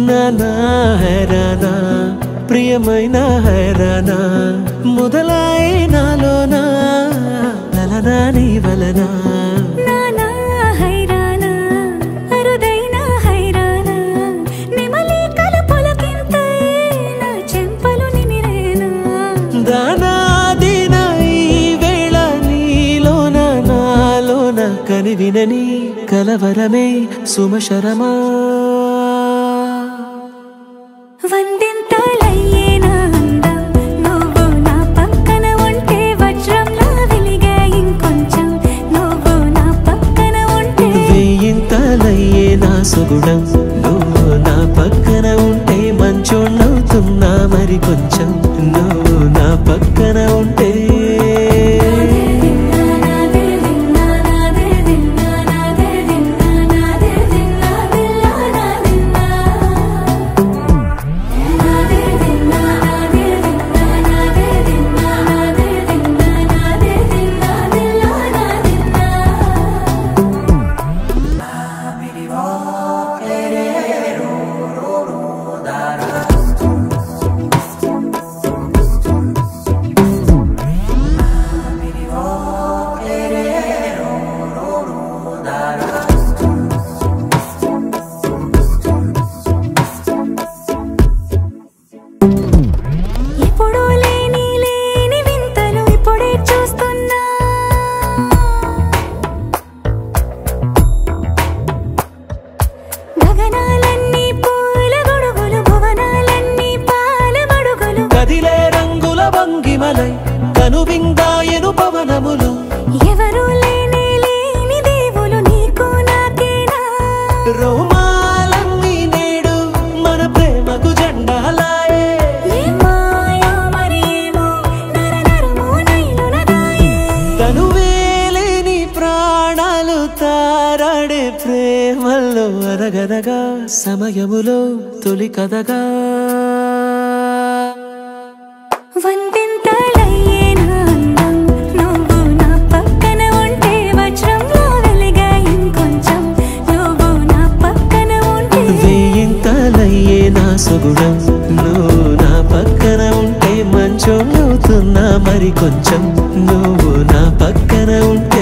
నానా హైరానా ప్రియమైన హైరానా మొదలాయి నాలోనా లలనా నీ వలనా నానా హైరానా అరుదైన హైరానా నిమలి కలపులకింతై నా చెంపలు నిమిరేనా దానాదిన ఈ వేళ నీలోన నాలోన కనివినని కలవరమే సుమశరమా వందింతలయ్యేనా అందం నువ్వు నా పక్కన ఉంటే వజ్రంలా వెలిగే ఇంకొంచెం నువ్వు నా పక్కన ఉంటే వేయింతలయ్యేనా సుగుణం నువ్వు నా పక్కన ఉంటే మంచోణ్ణవుతున్నా మరి కొంచెం నువ్వు నా పక్కన ఉంటే ఎప్పుడూ లేని వింతలు ఇప్పుడే చూస్తున్నా గగనాలన్నీ పూల గొడుగులు భువనాలన్నీ పాల మడుగులు కదిలే రంగుల భంగిమలై కనువిందాయను పవనములు ఎవరూ లేని దేవులు నీకు నాకేనా రోమాలన్నీ నేడు మన ప్రేమకు జెండాలాయే ఏ మాయా మరేమో నరనరమో నైలునదాయే తనువేలేని ప్రాణాలు తారాడే ప్రేమల్లో అరగదగా సమయములో తొలి కథగా వందింతలయ్యేనా అందం నువ్వు నా పక్కన ఉంటే వజ్రంలా వెలిగే ఇంకొంచెం నువ్వు నా పక్కన ఉంటే వేయింతలయ్యేనా సుగుణం నువ్వు నా పక్కన ఉంటే మంచోణ్ణవుతున్నా మరి కొంచెం నువ్వు నా పక్కన ఉంటే